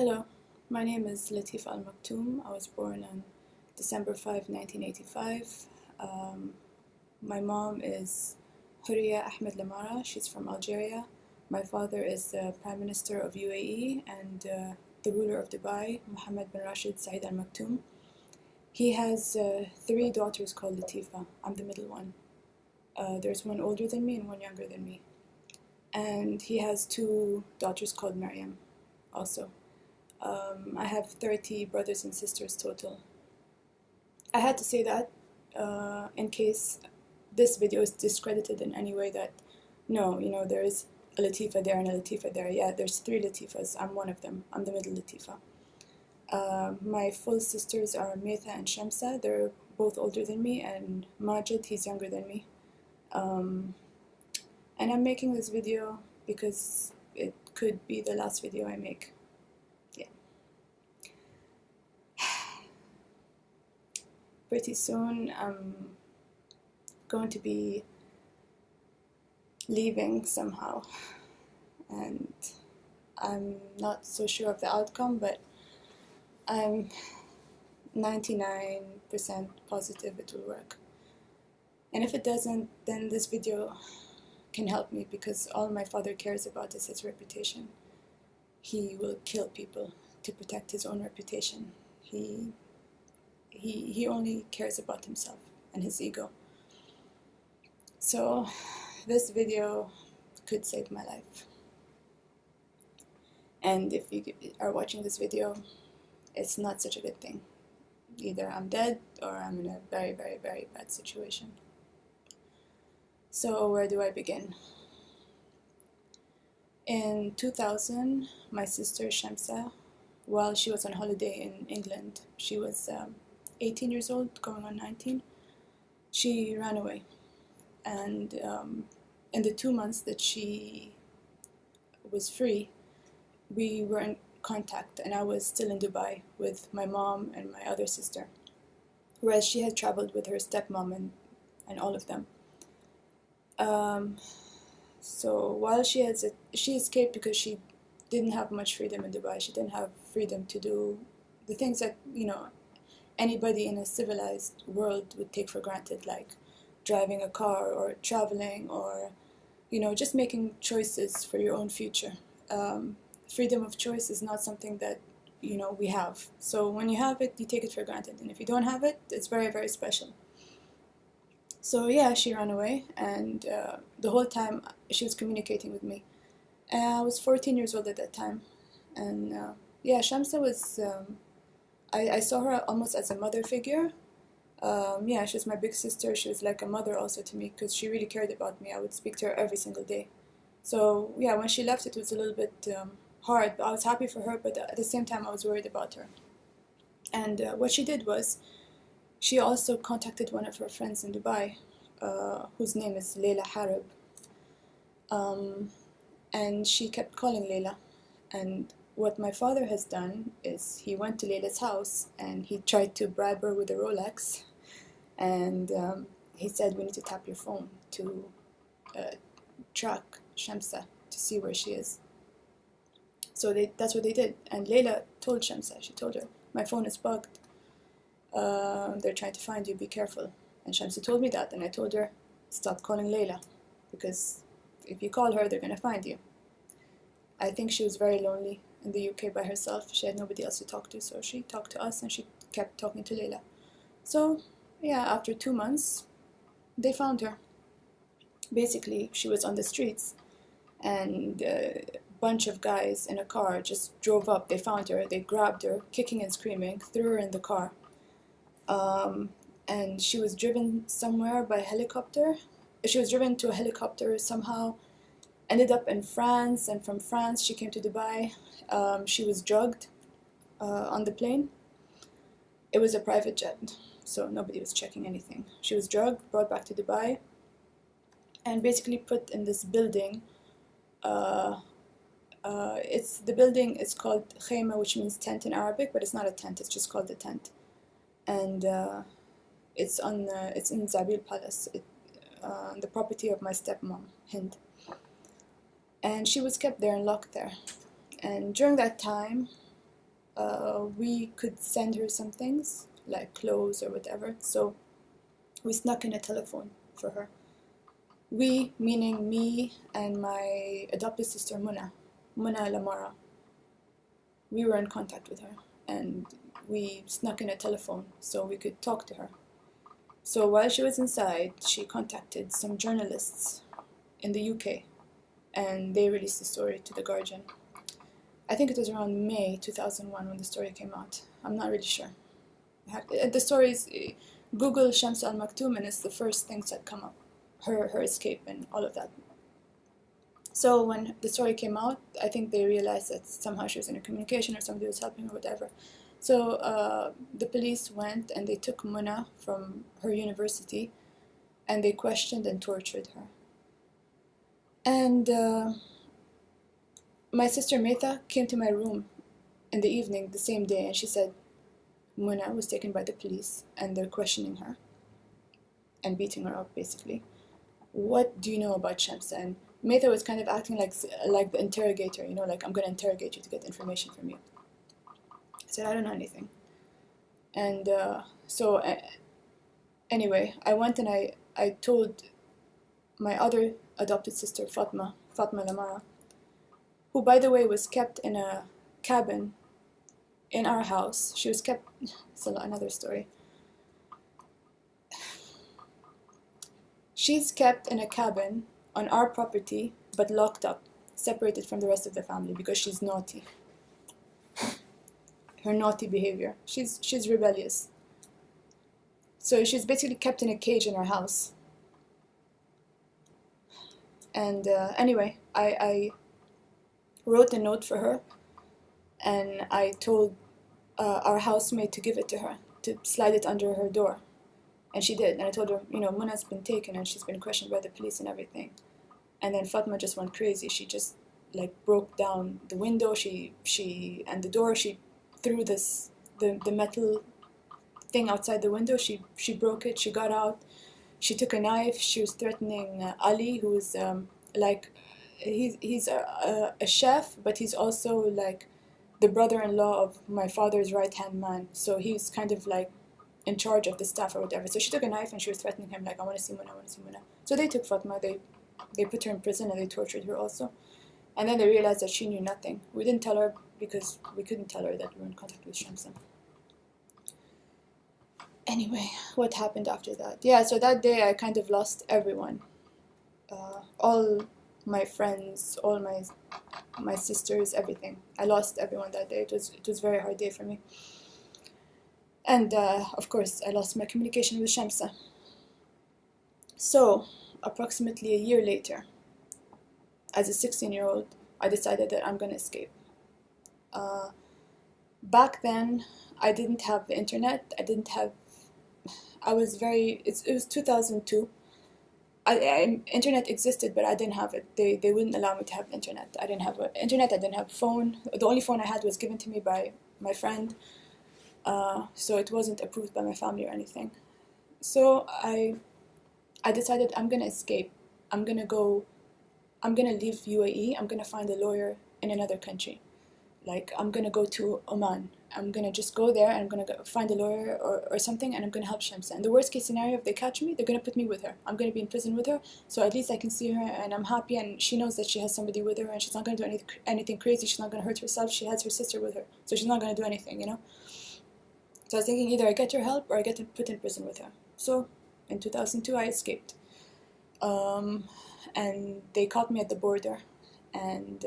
Hello, my name is Latifa al Maktoum. I was born on December 5, 1985. My mom is Horia Ahmed Lamara. She's from Algeria. My father is the Prime Minister of UAE and the ruler of Dubai, Mohammed bin Rashid Saeed al Maktoum. He has three daughters called Latifa. I'm the middle one. There's one older than me and one younger than me. And he has two daughters called Maryam also. I have 30 brothers and sisters total. I had to say that in case this video is discredited in any way, that no, there is a Latifa there and a Latifa there. Yeah, there's three Latifas. I'm one of them. I'm the middle Latifa. My full sisters are Metha and Shamsa. They're both older than me, and Majid, he's younger than me. And I'm making this video because it could be the last video I make. Pretty soon I'm going to be leaving somehow, and I'm not so sure of the outcome, but I'm 99% positive it will work. And if it doesn't, then this video can help me, because all my father cares about is his reputation. He will kill people to protect his own reputation. He only cares about himself and his ego. So this video could save my life. And if you are watching this video, it's not such a good thing. Either I'm dead or I'm in a very, very, very bad situation. So where do I begin? In 2000, my sister Shamsa, while she was on holiday in England, she was 18 years old, going on 19, she ran away. And in the 2 months that she was free, we were in contact, and I was still in Dubai with my mom and my other sister, whereas she had traveled with her stepmom and all of them. So while she escaped because she didn't have much freedom in Dubai. She didn't have freedom to do the things that, anybody in a civilized world would take for granted, like driving a car or traveling or, just making choices for your own future. Freedom of choice is not something that, we have. So when you have it, you take it for granted. And if you don't have it, it's very, very special. So yeah, she ran away, and the whole time she was communicating with me. I was 14 years old at that time. And yeah, Shamsa was... I saw her almost as a mother figure. Yeah, she was my big sister. She was like a mother also to me, because she really cared about me. I would speak to her every single day. So yeah, when she left, it was a little bit hard. I was happy for her, but at the same time I was worried about her. And what she did was, she also contacted one of her friends in Dubai, whose name is Layla Harib. And she kept calling Layla. And what my father has done is he went to Layla's house and he tried to bribe her with a Rolex. And he said, we need to tap your phone to track Shamsa to see where she is. So that's what they did. And Layla told Shamsa, she told her, my phone is bugged. They're trying to find you, be careful. And Shamsa told me that, and I told her, stop calling Layla, because if you call her, they're going to find you. I think she was very lonely in the UK by herself. She had nobody else to talk to, so she talked to us and she kept talking to Layla. So yeah, after 2 months, they found her. Basically, she was on the streets, and a bunch of guys in a car just drove up. They found her, they grabbed her, kicking and screaming, threw her in the car. And she was driven somewhere by helicopter. She was driven to a helicopter somehow, ended up in France, and from France she came to Dubai. She was drugged on the plane. It was a private jet, so nobody was checking anything. She was drugged, brought back to Dubai, and basically put in this building. The building is called khayma, which means tent in Arabic, but it's not a tent, it's just called a tent. And it's in Zabil Palace, the property of my stepmom, Hind. And she was kept there and locked there. And during that time, we could send her some things, like clothes or whatever. So we snuck in a telephone for her. We, meaning me and my adopted sister Muna Lamara. We were in contact with her, and we snuck in a telephone so we could talk to her. So while she was inside, she contacted some journalists in the UK, and they released the story to The Guardian. I think it was around May 2001 when the story came out. I'm not really sure. The story is, Google Sheikha al Maktoum, and it's the first things that come up. Her escape and all of that. So when the story came out, I think they realized that somehow she was in a communication or somebody was helping her, whatever. So the police went and they took Muna from her university and they questioned and tortured her. And my sister Metha came to my room in the evening the same day, and she said Muna was taken by the police and they're questioning her and beating her up, basically. What do you know about Shamsa? And Metha was kind of acting like the interrogator, you know, like, I'm going to interrogate you to get information from you. I said, I don't know anything. And anyway, I went and I told my other adopted sister, Fatma Lamara, who, by the way, was kept in a cabin in our house. She was kept, it's another story. She's kept in a cabin on our property, but locked up, separated from the rest of the family because she's naughty. Her naughty behavior. She's rebellious. So she's basically kept in a cage in our house. And anyway, I wrote a note for her, and I told our housemaid to give it to her, to slide it under her door. And she did. And I told her, you know, Muna's been taken and she's been questioned by the police and everything. And then Fatma just went crazy. She just, like, broke down the window. And the door, she threw the metal thing outside the window. She broke it. She got out. She took a knife. She was threatening Ali, who is he's a chef, but he's also like the brother-in-law of my father's right-hand man. So he's kind of like in charge of the staff or whatever. So she took a knife and she was threatening him, like, I want to see Muna, I want to see Muna. So they took Fatma, they put her in prison and they tortured her also. And then they realized that she knew nothing. We didn't tell her because we couldn't tell her that we were in contact with Shamsa. Anyway, what happened after that? Yeah, so that day I kind of lost everyone. All my friends, all my sisters, everything. I lost everyone that day. It was a very hard day for me. And of course, I lost my communication with Shamsa. So, approximately a year later, as a 16-year-old, I decided that I'm going to escape. Back then, I didn't have the internet. It was 2002. Internet existed, but I didn't have it. They wouldn't allow me to have internet. I didn't have internet, I didn't have a phone. The only phone I had was given to me by my friend. So it wasn't approved by my family or anything. So I decided I'm gonna escape. I'm gonna leave UAE. I'm gonna find a lawyer in another country. Like, I'm gonna go to Oman. I'm gonna just go there and I'm gonna find a lawyer or something, and I'm gonna help Shamsa. And the worst case scenario, if they catch me, they're gonna put me with her. I'm gonna be in prison with her, so at least I can see her and I'm happy, and she knows that she has somebody with her and she's not gonna do anything crazy. She's not gonna hurt herself. She has her sister with her, so she's not gonna do anything, you know? So I was thinking either I get her help or I get put in prison with her. So in 2002 I escaped. And they caught me at the border, and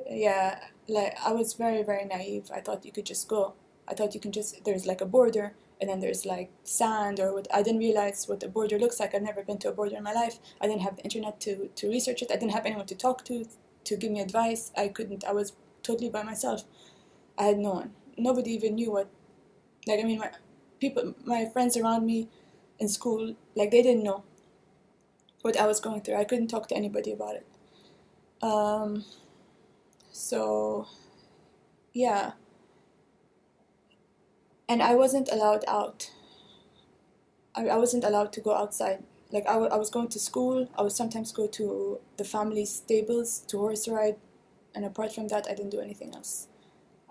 yeah, like, I was very, very naive. I thought you could just go. I thought you can just, there's like a border and then there's like sand or what. I didn't realize what a border looks like. I've never been to a border in my life. I didn't have the internet to research it. I didn't have anyone to talk to give me advice. I was totally by myself. I had no one. Nobody even knew what, like, I mean, my friends around me in school, like, they didn't know what I was going through. I couldn't talk to anybody about it. So, yeah. And I wasn't allowed out. I wasn't allowed to go outside. Like, I was going to school. I would sometimes go to the family stables to horse ride. And apart from that, I didn't do anything else.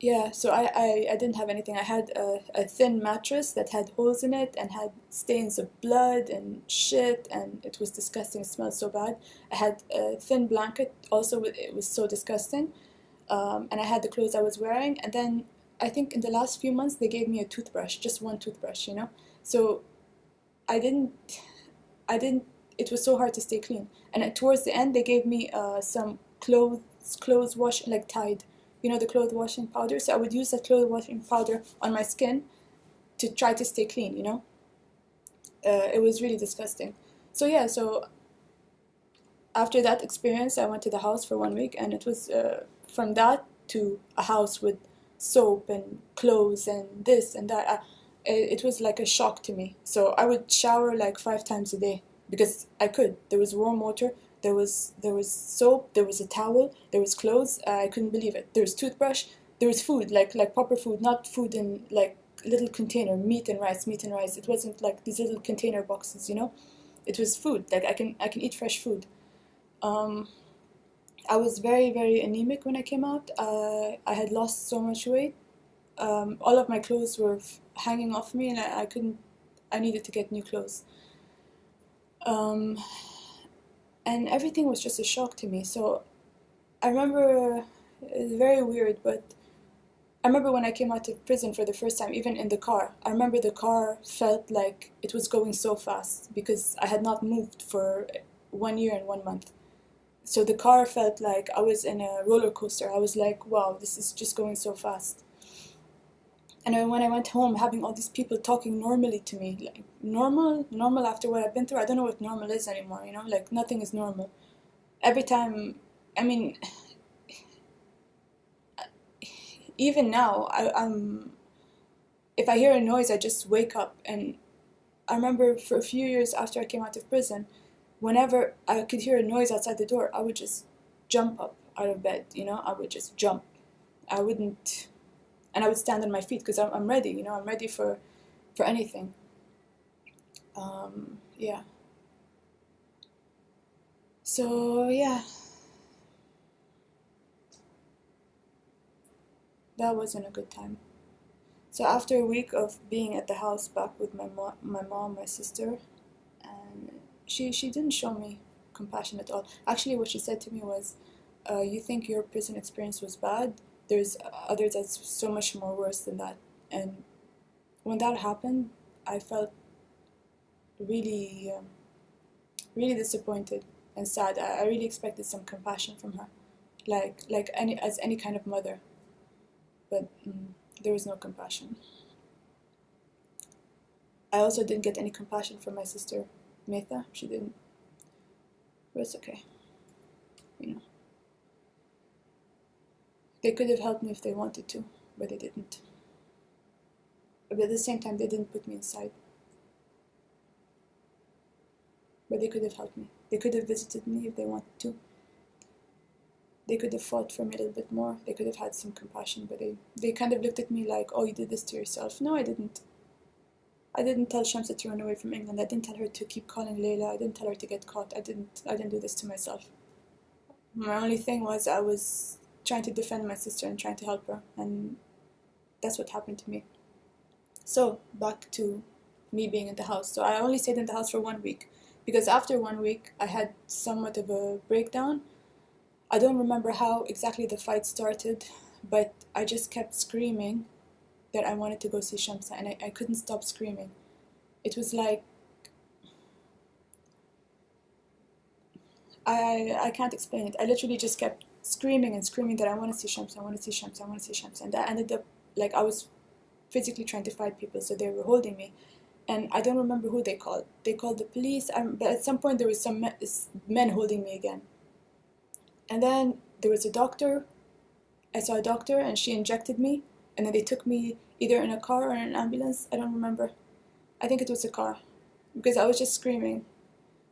Yeah, so I didn't have anything. I had a thin mattress that had holes in it and had stains of blood and shit, and it was disgusting. It smelled so bad. I had a thin blanket, also, it was so disgusting. And I had the clothes I was wearing. And then I think in the last few months, they gave me a toothbrush, just one toothbrush, you know? So I didn't, I didn't, it was so hard to stay clean. And towards the end, they gave me some clothes wash, like Tide, you know, the clothes washing powder. So I would use that clothes washing powder on my skin to try to stay clean, you know? It was really disgusting. So yeah, so after that experience, I went to the house for 1 week, and it was from that to a house with soap and clothes and this and that. It was like a shock to me. So I would shower like 5 times a day because I could. There was warm water, there was soap, there was a towel, there was clothes. I couldn't believe it. There was toothbrush, there was food, like proper food, not food in like little container, meat and rice, meat and rice. It wasn't like these little container boxes, you know. It was food. Like I can eat fresh food. Um, I was very, very anemic when I came out. I had lost so much weight. All of my clothes were hanging off me, and I couldn't. I needed to get new clothes. Um, and everything was just a shock to me. So I remember it's very weird, but I remember when I came out of prison for the first time, even in the car. I remember the car felt like it was going so fast because I had not moved for 1 year and 1 month. So the car felt like I was in a roller coaster. I was like, wow, this is just going so fast. And then when I went home, having all these people talking normally to me, like normal after what I've been through, I don't know what normal is anymore, you know, like nothing is normal. Every time, I mean, even now, if I hear a noise, I just wake up. And I remember for a few years after I came out of prison, whenever I could hear a noise outside the door, I would just jump up out of bed, you know, I would just jump. I wouldn't, and I would stand on my feet because I'm ready, you know, I'm ready for anything. Yeah. So, yeah, that wasn't a good time. So after a week of being at the house back with my mom, my sister, and she didn't show me compassion at all. Actually, what she said to me was, "You think your prison experience was bad? There's others that's so much more worse than that." And when that happened, I felt really, really disappointed and sad. I really expected some compassion from her, like any kind of mother, but there was no compassion. I also didn't get any compassion from my sister, Metha. She didn't, but it's okay, you know. They could have helped me if they wanted to, but they didn't. But at the same time, they didn't put me inside. But they could have helped me. They could have visited me if they wanted to. They could have fought for me a little bit more. They could have had some compassion, but they kind of looked at me like, oh, you did this to yourself. No, I didn't. I didn't tell Shamsa to run away from England. I didn't tell her to keep calling Layla. I didn't tell her to get caught. I didn't do this to myself. My only thing was I was trying to defend my sister and trying to help her, and that's what happened to me. So, back to me being in the house. So I only stayed in the house for 1 week because after 1 week I had somewhat of a breakdown. I don't remember how exactly the fight started, but I just kept screaming that I wanted to go see Shamsa, and I couldn't stop screaming. It was like, I can't explain it. I literally just kept screaming and screaming that I want to see Shamsa, I want to see Shamsa, I want to see Shamsa. And that ended up like I was physically trying to fight people, so they were holding me. And I don't remember who they called. They called the police, but at some point there was some men holding me again. And then there was a doctor. I saw a doctor and she injected me. And then they took me either in a car or in an ambulance. I don't remember. I think it was a car because I was just screaming.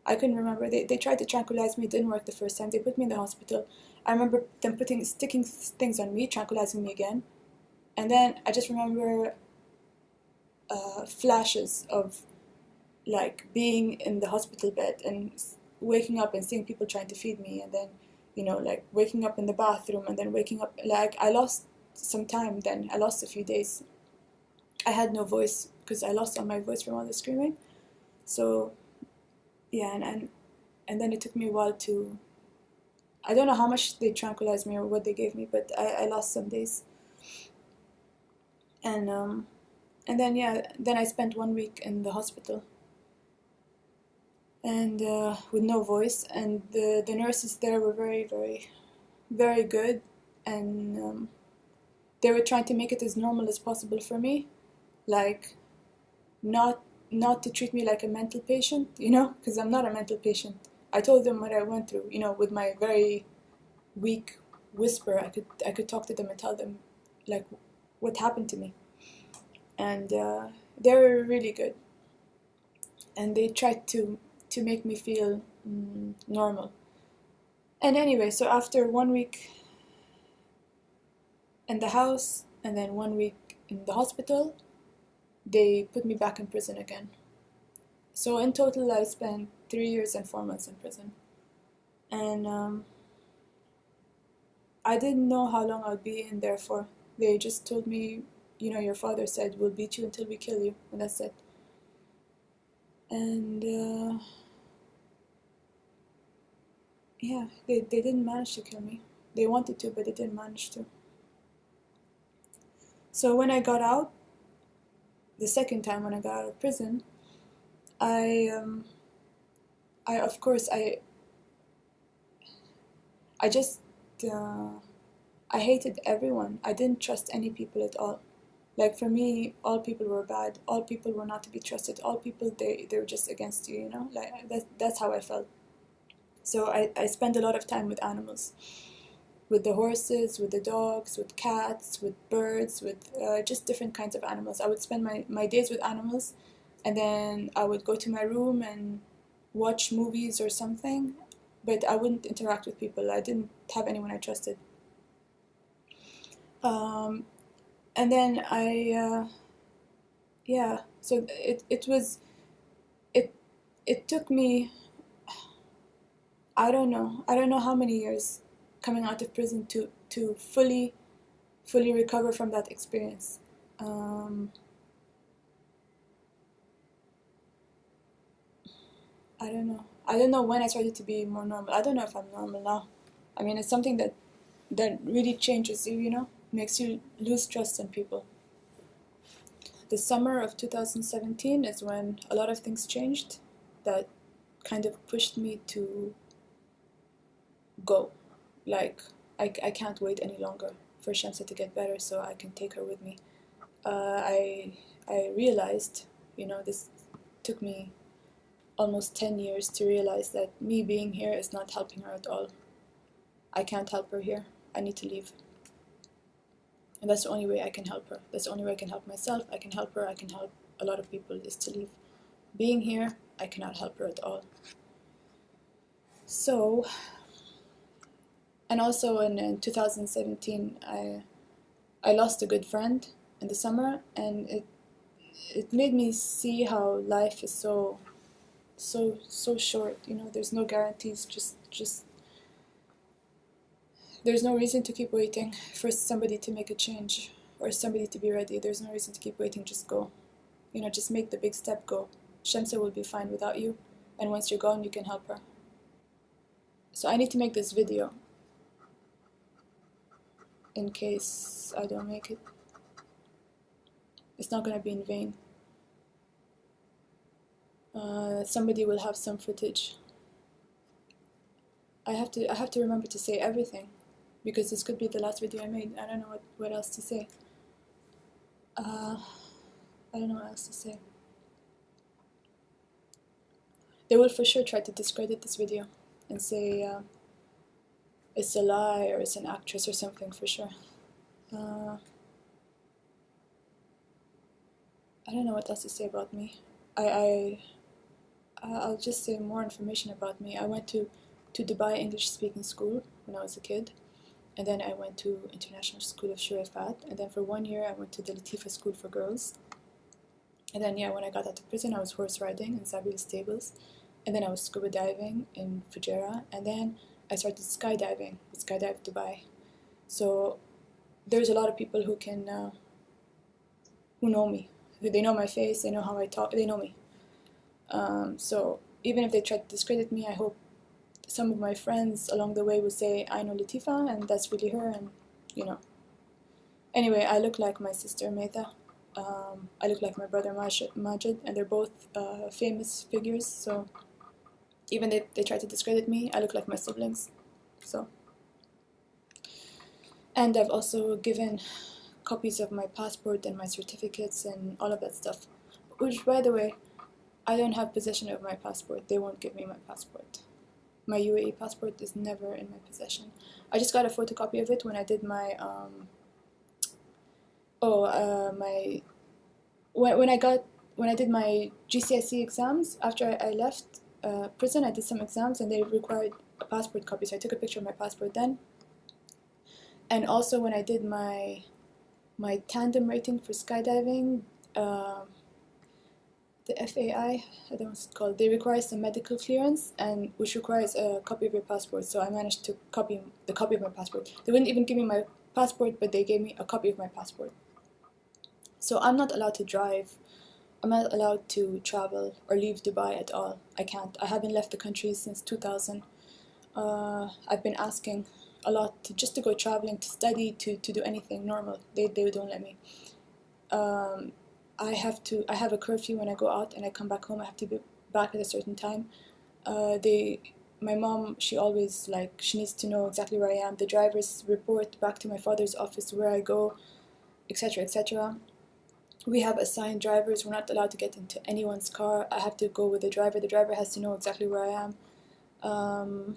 I couldn't remember. They tried to tranquilize me. It didn't work the first time. They put me in the hospital. I remember them sticking things on me, tranquilizing me again. And then I just remember flashes of like being in the hospital bed and waking up and seeing people trying to feed me, and then like waking up in the bathroom and then waking up like I lost some time. Then I lost a few days. I had no voice because I lost all my voice from all the screaming. So yeah, and then it took me a while to, I don't know how much they tranquilized me or what they gave me, but I lost some days. And then yeah, then I spent 1 week in the hospital, and with no voice, and the nurses there were very, very, very good, and they were trying to make it as normal as possible for me, like not to treat me like a mental patient, because I'm not a mental patient. I told them what I went through, with my very weak whisper. I could talk to them and tell them like what happened to me, and they were really good, and they tried to make me feel normal. And anyway, so after 1 week in the house and then 1 week in the hospital, they put me back in prison again. So in total, I spent 3 years and 4 months in prison. And I didn't know how long I'd be in there for. They just told me, your father said, we'll beat you until we kill you, and that's it. And yeah, they didn't manage to kill me. They wanted to, but they didn't manage to. So when I got out, the second time when I got out of prison, of course, I just, I hated everyone. I didn't trust any people at all. Like for me, all people were bad. All people were not to be trusted. All people, they were just against you, Like that's how I felt. So I spent a lot of time with animals. With the horses, with the dogs, with cats, with birds, with just different kinds of animals. I would spend my days with animals, and then I would go to my room and watch movies or something, but I wouldn't interact with people. I didn't have anyone I trusted. And then yeah, so it took me, I don't know how many years coming out of prison to fully recover from that experience. I don't know when I started to be more normal. I don't know if I'm normal now. I mean, it's something that really changes you, makes you lose trust in people. The summer of 2017 is when a lot of things changed that kind of pushed me to go. Like, I can't wait any longer for Shamsa to get better so I can take her with me. I realized, this took me almost 10 years to realize that me being here is not helping her at all. I can't help her here. I need to leave. And that's the only way I can help her. That's the only way I can help myself. I can help her. I can help a lot of people, is to leave. Being here, I cannot help her at all. So, and also in 2017, I lost a good friend in the summer, and it made me see how life is so short. There's no guarantees. Just there's no reason to keep waiting for somebody to make a change or somebody to be ready. There's no reason to keep waiting. Just go. Just make the big step. Go. Shamsa will be fine without you, and once you're gone, you can help her. So I need to make this video in case I don't make it. It's not gonna be in vain. Somebody will have some footage. I have to remember to say everything, because this could be the last video I made. I don't know what else to say. I don't know what else to say. They will for sure try to discredit this video and say it's a lie or it's an actress or something, for sure. I don't know what else to say about me. I'll just say more information about me. I went to Dubai English speaking school when I was a kid, and then I went to International School of Shurafat, and then for 1 year I went to the Latifa School for Girls. And then when I got out of prison, I was horse riding in Zabil stables, and then I was scuba diving in Fujairah, and then I started skydiving with Skydive Dubai. So there's a lot of people who can, who know me. They know my face, they know how I talk, they know me. So even if they try to discredit me, I hope some of my friends along the way will say, I know Latifa, and that's really her, and you know. Anyway, I look like my sister Metha. I look like my brother Majid, and they're both famous figures, so even if they try to discredit me, I look like my siblings. So, and I've also given copies of my passport and my certificates and all of that stuff, which, by the way, I don't have possession of my passport. They won't give me my passport. My UAE passport is never in my possession. I just got a photocopy of it when I did my when I did my GCSE exams. After I left prison, I did some exams and they required a passport copy, so I took a picture of my passport then. And also when I did my tandem rating for skydiving, the FAI, I don't know what it's called, they require some medical clearance, and which requires a copy of your passport. So I managed to copy the copy of my passport. They wouldn't even give me my passport, but they gave me a copy of my passport. So I'm not allowed to drive. I'm not allowed to travel or leave Dubai at all. I can't. I haven't left the country since 2000. I've been asking a lot just to go traveling, to study, to do anything normal. They don't let me. I have a curfew when I go out and I come back home. I have to be back at a certain time. My mom, she always, she needs to know exactly where I am. The drivers report back to my father's office where I go, etc., etc. We have assigned drivers. We're not allowed to get into anyone's car. I have to go with the driver. The driver has to know exactly where I am.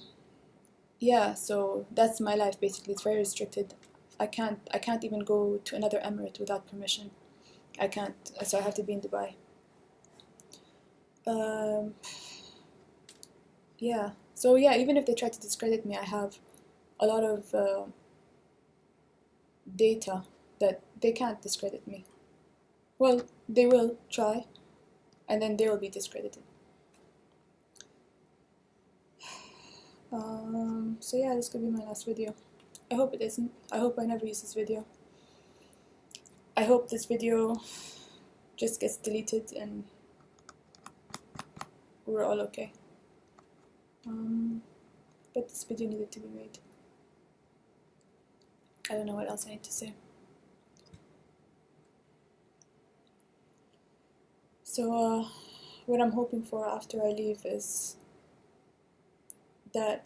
Yeah, so that's my life basically. It's very restricted. I can't even go to another emirate without permission. I can't, so I have to be in Dubai. Yeah, so yeah, even if they try to discredit me, I have a lot of data that they can't discredit me. Well, they will try, and then they will be discredited. So yeah, this could be my last video. I hope it isn't. I hope I never use this video. I hope this video just gets deleted and we're all okay. But this video needed to be made. I don't know what else I need to say. So what I'm hoping for after I leave is that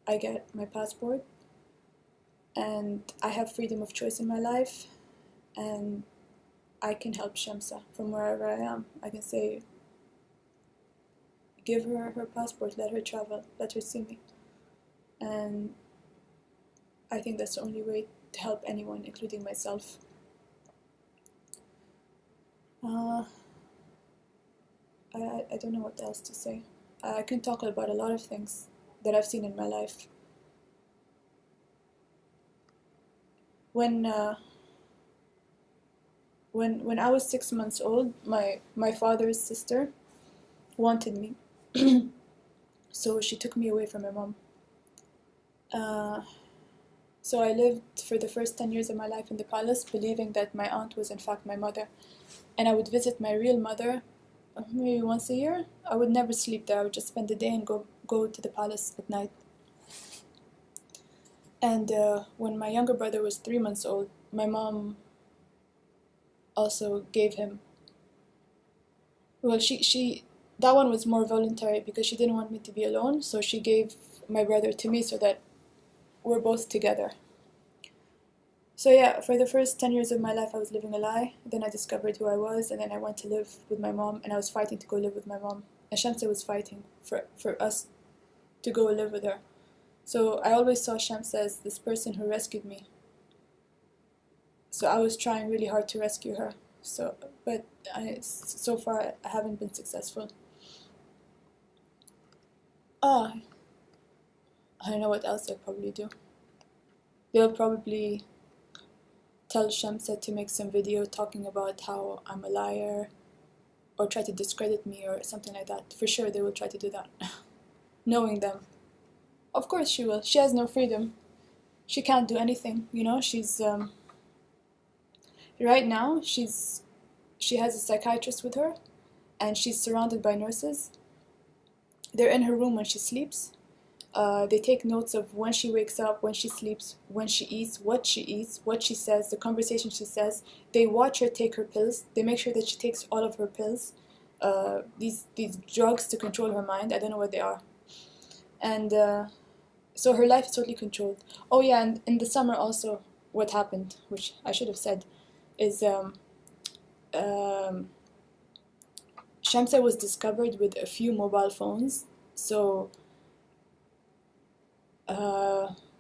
I get my passport and I have freedom of choice in my life, and I can help Shamsa from wherever I am. I can say, give her her passport, let her travel, let her see me. And I think that's the only way to help anyone, including myself. I don't know what else to say. I can talk about a lot of things that I've seen in my life. When I was 6 months old, my father's sister wanted me, so she took me away from my mom. So I lived for the first 10 years of my life in the palace, believing that my aunt was in fact my mother. And I would visit my real mother maybe once a year. I would never sleep there. I would just spend the day and go to the palace at night. And when my younger brother was 3 months old, my mom also gave him. Well, that one was more voluntary because she didn't want me to be alone. So she gave my brother to me so that we're both together. So yeah, for the first 10 years of my life, I was living a lie. Then I discovered who I was, and then I went to live with my mom, and I was fighting to go live with my mom. And Shamsa was fighting for us to go live with her. So I always saw Shamsa as this person who rescued me. So I was trying really hard to rescue her. But so far I haven't been successful. I don't know what else they'll probably do. They'll probably tell Shamsa to make some video talking about how I'm a liar, or try to discredit me or something like that. For sure they will try to do that. Knowing them. Of course she will. She has no freedom. she can't do anything, you know. She's right now she has a psychiatrist with her, and she's surrounded by nurses. They're in her room when she sleeps. They take notes of when she wakes up, when she sleeps, when she eats, what she says, the conversation she says. They watch her take her pills. They make sure that she takes all of her pills. These drugs to control her mind. I don't know what they are. And so her life is totally controlled. Oh yeah, and in the summer also, what happened, which I should have said, is Shamsa was discovered with a few mobile phones. So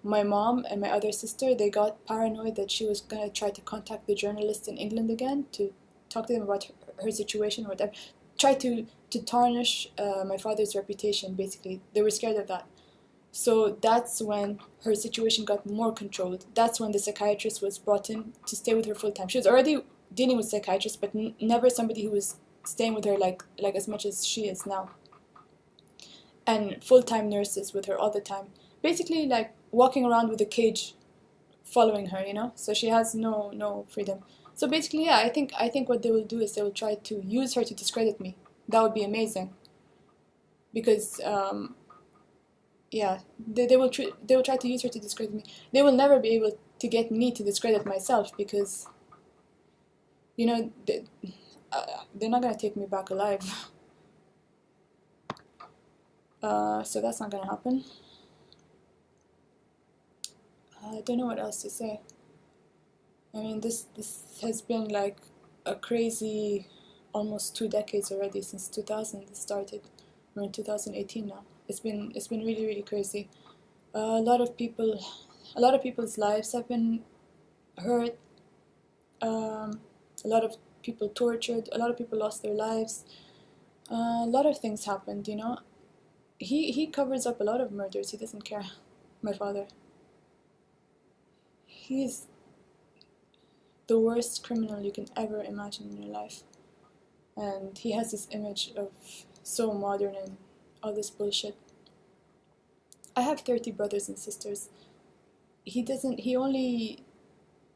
my mom and my other sister, they got paranoid that she was gonna try to contact the journalists in England again to talk to them about her situation or whatever. Try to tarnish my father's reputation, basically. They were scared of that. So that's when her situation got more controlled. That's when the psychiatrist was brought in to stay with her full time. She was already dealing with psychiatrists, but never somebody who was staying with her like as much as she is now. And full-time nurses with her all the time. Basically like walking around with a cage following her, you know? So she has no freedom. So basically, yeah, I think what they will do is they will try to use her to discredit me. That would be amazing. Because yeah, they will try to use her to discredit me. They will never be able to get me to discredit myself because, you know, they're not gonna take me back alive. So that's not gonna happen. I don't know what else to say. I mean, this has been like a crazy, almost 2 decades already since 2000 it started. We're in 2018 now. It's been really crazy. A lot of people's lives have been hurt. A lot of people tortured. A lot of people lost their lives. A lot of things happened. You know, he covers up a lot of murders. He doesn't care. My father. He's the worst criminal you can ever imagine in your life. And he has this image of so modern and all this bullshit. I have 30 brothers and sisters. He only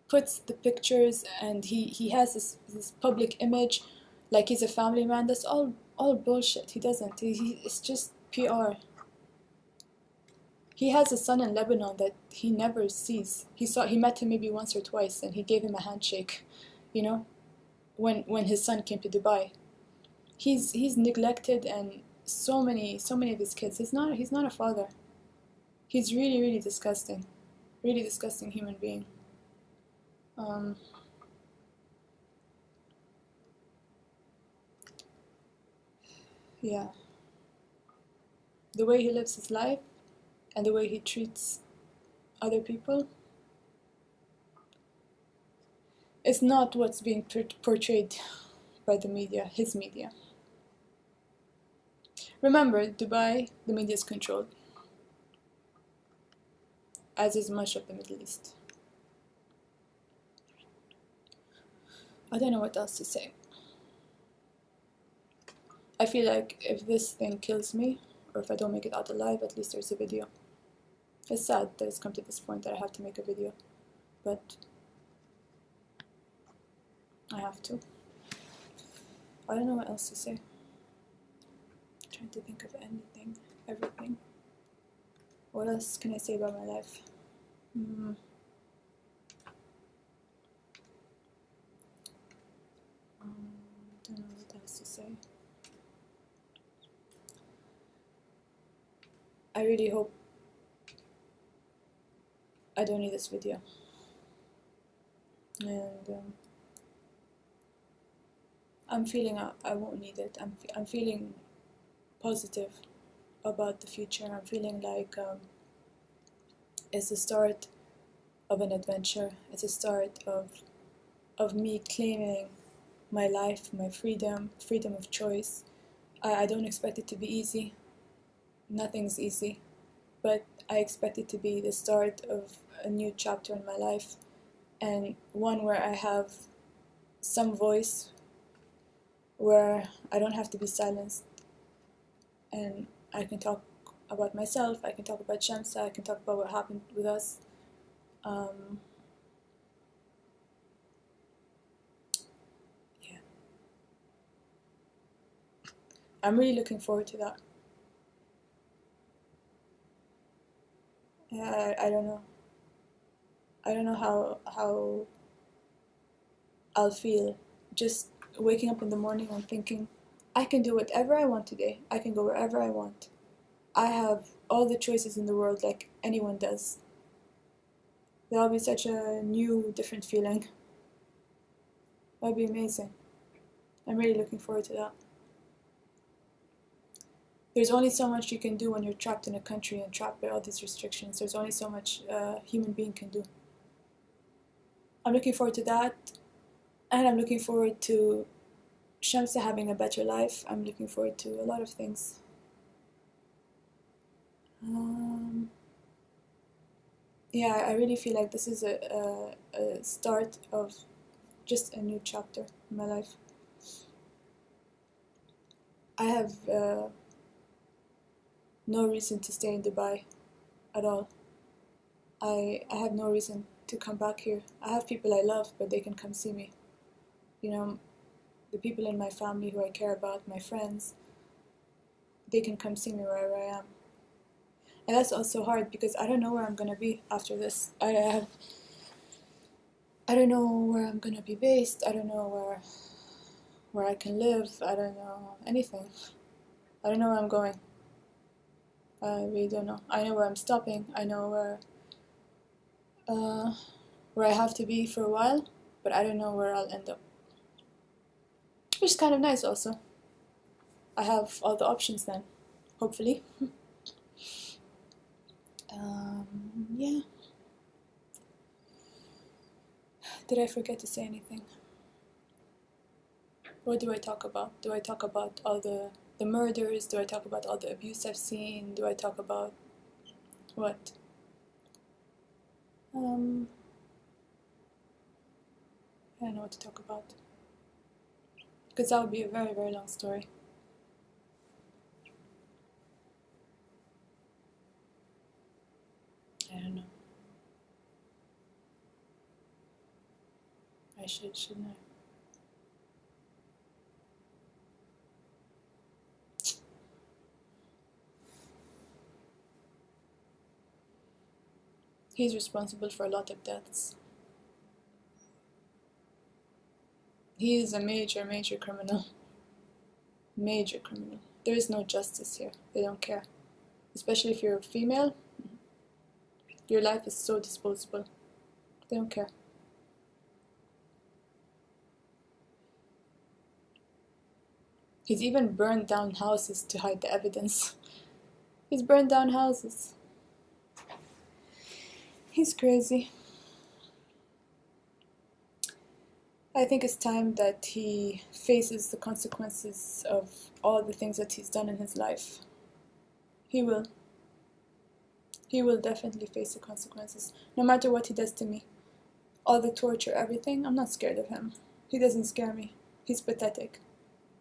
puts the pictures and he has this public image like he's a family man. That's all bullshit. He doesn't. It's just PR. He has a son in Lebanon that he never sees. He met him maybe once or twice and he gave him a handshake, you know, when his son came to Dubai. He's neglected, and so many of his kids. He's not a father. He's really disgusting. Really disgusting human being. Yeah. The way he lives his life and the way he treats other people is not what's being portrayed by the media, his media. Remember, Dubai, the media is controlled, as is much of the Middle East. I don't know what else to say. I feel like if this thing kills me, or if I don't make it out alive, at least there's a video. It's sad that it's come to this point that I have to make a video, but I have to. I don't know what else to say. I'm trying to think of anything, everything. What else can I say about my life? Don't know what else to say. I really hope I don't need this video. And I'm feeling I won't need it. I'm feeling positive about the future. I'm feeling like it's the start of an adventure. It's the start of me claiming my life, my freedom of choice. I don't expect it to be easy. Nothing's easy, but I expect it to be the start of a new chapter in my life, and one where I have some voice, where I don't have to be silenced, and I can talk about myself, I can talk about Shamsa, I can talk about what happened with us, Um, yeah, I'm really looking forward to that. Yeah, I don't know. I don't know how I'll feel just waking up in the morning and thinking, I can do whatever I want today. I can go wherever I want. I have all the choices in the world like anyone does. That'll be such a new, different feeling. That'll be amazing. I'm really looking forward to that. There's only so much you can do when you're trapped in a country and trapped by all these restrictions. There's only so much a human being can do. I'm looking forward to that, and I'm looking forward to Shamsa having a better life. I'm looking forward to a lot of things. Yeah, I really feel like this is a start of just a new chapter in my life. I have no reason to stay in Dubai at all. I have no reason to come back here. I have people I love, but they can come see me. You know, the people in my family who I care about, my friends, they can come see me wherever I am. And that's also hard because I don't know where I'm gonna be after this. I don't know where I'm gonna be based. I don't know where I can live. I don't know anything. I don't know where I'm going. I really don't know. I know where I'm stopping. I know where I have to be for a while, but I don't know where I'll end up. Which is kind of nice also. I have all the options then, hopefully. Yeah. Did I forget to say anything? What do I talk about? Do I talk about all the murders? Do I talk about all the abuse I've seen? Do I talk about what? I don't know what to talk about. Because that would be a very, very long story. I don't know. I shouldn't I? He's responsible for a lot of deaths. He is a major, major criminal. Major criminal. There is no justice here. They don't care. Especially if you're a female. Your life is so disposable. They don't care. He's even burned down houses to hide the evidence. He's burned down houses. He's crazy. I think it's time that he faces the consequences of all the things that he's done in his life. He will. He will definitely face the consequences, no matter what he does to me. All the torture, everything, I'm not scared of him. He doesn't scare me. He's pathetic.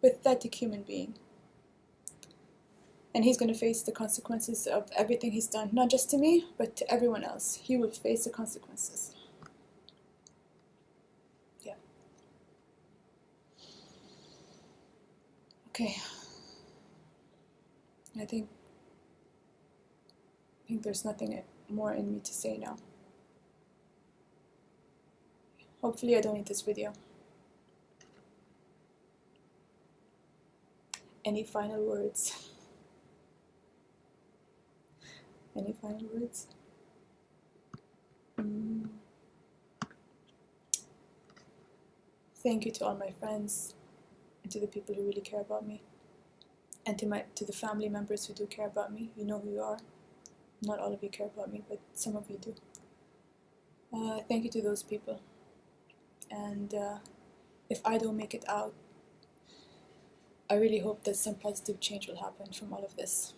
Pathetic human being. And he's going to face the consequences of everything he's done, not just to me, but to everyone else. He will face the consequences. Yeah. Okay. I think there's nothing more in me to say now. Hopefully I don't need this video. Any final words? Any final words? Thank you to all my friends and to the people who really care about me, and to the family members who do care about me. You know who you are. Not all of you care about me, but some of you do. Thank you to those people. And if I don't make it out, I really hope that some positive change will happen from all of this.